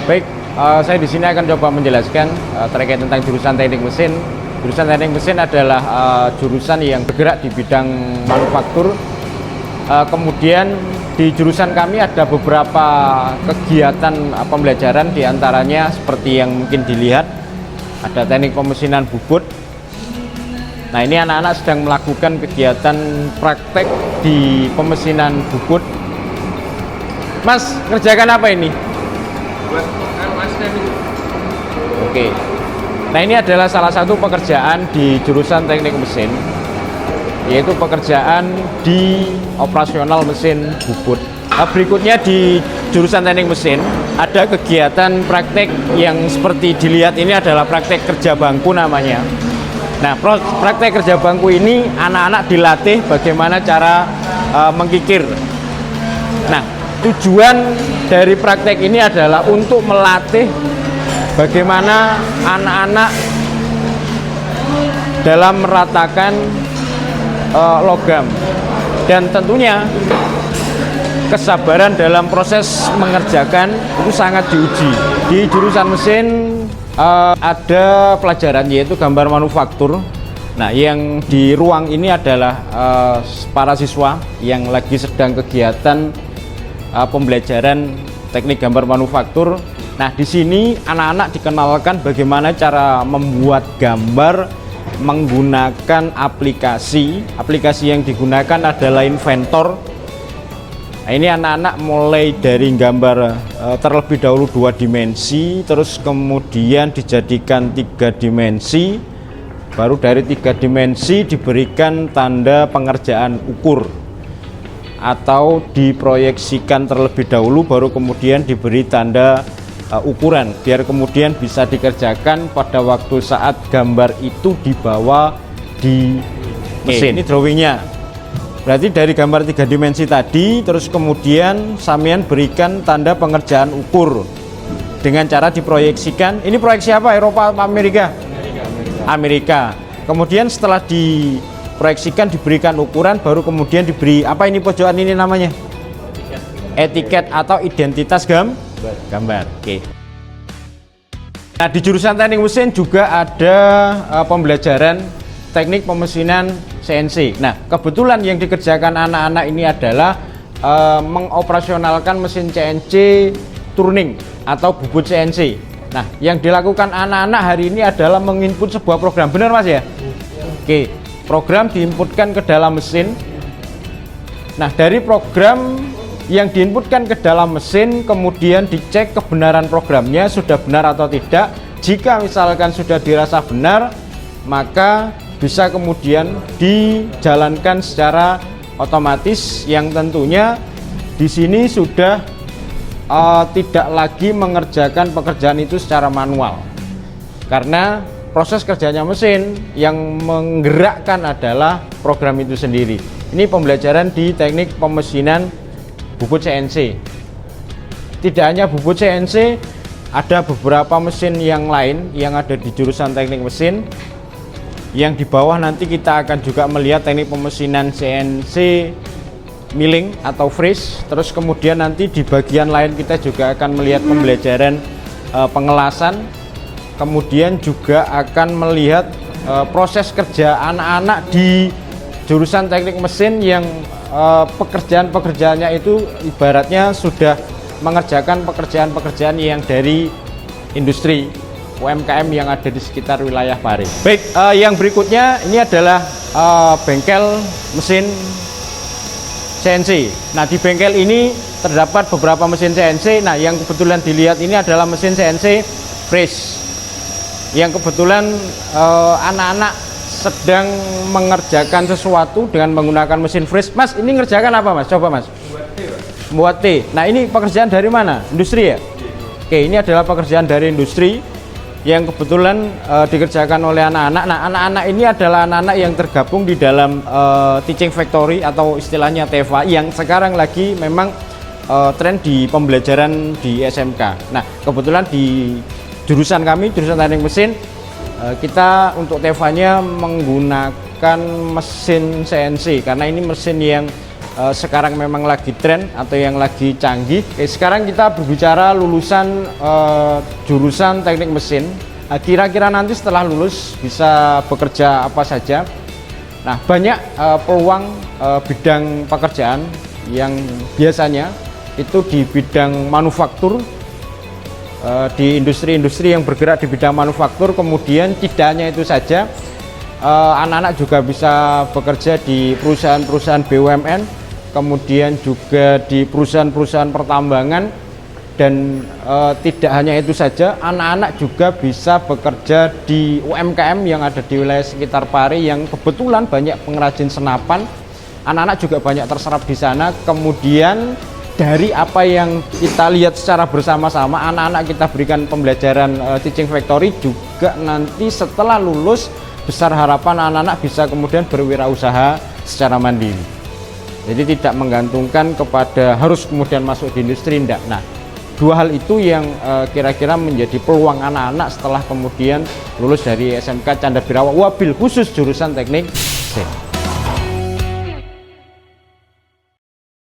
Baik, saya di sini akan coba menjelaskan terkait tentang jurusan teknik mesin. Jurusan teknik mesin adalah jurusan yang bergerak di bidang manufaktur. Kemudian di jurusan kami ada beberapa kegiatan pembelajaran, diantaranya seperti yang mungkin dilihat, ada teknik pemesinan bubut. Nah, ini anak-anak sedang melakukan kegiatan praktek di pemesinan bubut. Mas, kerjakan apa ini? Oke. Nah, ini adalah salah satu pekerjaan di jurusan teknik mesin, yaitu pekerjaan di operasional mesin bubut. Berikutnya di jurusan teknik mesin ada kegiatan praktek yang seperti dilihat ini adalah praktek kerja bangku namanya. Nah, praktek kerja bangku ini anak-anak dilatih bagaimana cara mengkikir. Nah, tujuan dari praktek ini adalah untuk melatih bagaimana anak-anak dalam meratakan logam, dan tentunya kesabaran dalam proses mengerjakan itu sangat diuji. Di jurusan mesin ada pelajaran yaitu gambar manufaktur. Nah, yang di ruang ini adalah para siswa yang lagi sedang kegiatan pembelajaran teknik gambar manufaktur. Nah, di sini anak-anak dikenalkan bagaimana cara membuat gambar menggunakan aplikasi. Aplikasi yang digunakan adalah Inventor. Nah, ini anak-anak mulai dari gambar terlebih dahulu 2 dimensi, terus kemudian dijadikan 3 dimensi, baru dari 3 dimensi diberikan tanda pengerjaan ukur, atau diproyeksikan terlebih dahulu baru kemudian diberi tanda ukuran, biar kemudian bisa dikerjakan pada waktu saat gambar itu dibawa di mesin. Ini drawingnya. Berarti dari gambar 3 dimensi tadi, terus kemudian Samian berikan tanda pengerjaan ukur dengan cara diproyeksikan. Ini proyeksi apa? Eropa atau Amerika? Amerika. Kemudian setelah diproyeksikan, diberikan ukuran, baru kemudian diberi apa ini pojokan ini namanya? Etiket atau identitas gambar. Oke. Nah, di jurusan teknik mesin juga ada pembelajaran teknik pemesinan CNC. Nah, kebetulan yang dikerjakan anak-anak ini adalah mengoperasionalkan mesin CNC turning atau bubut CNC. Nah, yang dilakukan anak-anak hari ini adalah menginput sebuah program. Benar, Mas ya? Oke. Program diinputkan ke dalam mesin. Nah, dari program yang diinputkan ke dalam mesin kemudian dicek kebenaran programnya sudah benar atau tidak. Jika misalkan sudah dirasa benar, maka bisa kemudian dijalankan secara otomatis, yang tentunya di sini sudah tidak lagi mengerjakan pekerjaan itu secara manual, karena proses kerjanya mesin yang menggerakkan adalah program itu sendiri. Ini pembelajaran di teknik pemesinan bubut CNC. Tidak hanya bubut CNC, ada beberapa mesin yang lain yang ada di jurusan teknik mesin. Yang di bawah nanti kita akan juga melihat teknik pemesinan CNC milling atau freeze. Terus kemudian nanti di bagian lain kita juga akan melihat pembelajaran pengelasan. Kemudian juga akan melihat proses kerja anak-anak di jurusan teknik mesin yang pekerjaan-pekerjaannya itu ibaratnya sudah mengerjakan pekerjaan-pekerjaan yang dari industri UMKM yang ada di sekitar wilayah Pare. Baik, yang berikutnya ini adalah bengkel mesin CNC. Nah, di bengkel ini terdapat beberapa mesin CNC. Nah, yang kebetulan dilihat ini adalah mesin CNC freeze, yang kebetulan anak-anak sedang mengerjakan sesuatu dengan menggunakan mesin freeze. Mas, ini ngerjakan apa, Mas? Coba, Mas. Membuat T. Nah, ini pekerjaan dari mana? Industri ya? Oke, ini adalah pekerjaan dari industri yang kebetulan dikerjakan oleh anak-anak. Nah, anak-anak ini adalah anak-anak yang tergabung di dalam teaching factory atau istilahnya TEFA yang sekarang lagi memang tren di pembelajaran di SMK. Nah, kebetulan di jurusan kami, jurusan teknik mesin, kita untuk TEFA-nya menggunakan mesin CNC karena ini mesin yang sekarang memang lagi tren atau yang lagi canggih. Sekarang kita berbicara lulusan jurusan teknik mesin. Kira-kira nanti setelah lulus bisa bekerja apa saja. Nah, banyak peluang bidang pekerjaan yang biasanya itu di bidang manufaktur, di industri-industri yang bergerak di bidang manufaktur. Kemudian tidak hanya itu saja, anak-anak juga bisa bekerja di perusahaan-perusahaan BUMN, kemudian juga di perusahaan-perusahaan pertambangan, dan tidak hanya itu saja, anak-anak juga bisa bekerja di UMKM yang ada di wilayah sekitar Pari yang kebetulan banyak pengrajin senapan. Anak-anak juga banyak terserap di sana. Kemudian dari apa yang kita lihat secara bersama-sama, anak-anak kita berikan pembelajaran teaching factory juga nanti setelah lulus, besar harapan anak-anak bisa kemudian berwirausaha secara mandiri. Jadi tidak menggantungkan kepada harus kemudian masuk di industri, enggak. Nah, dua hal itu yang kira-kira menjadi peluang anak-anak setelah kemudian lulus dari SMK Candabirawa, wabil khusus jurusan teknik mesin.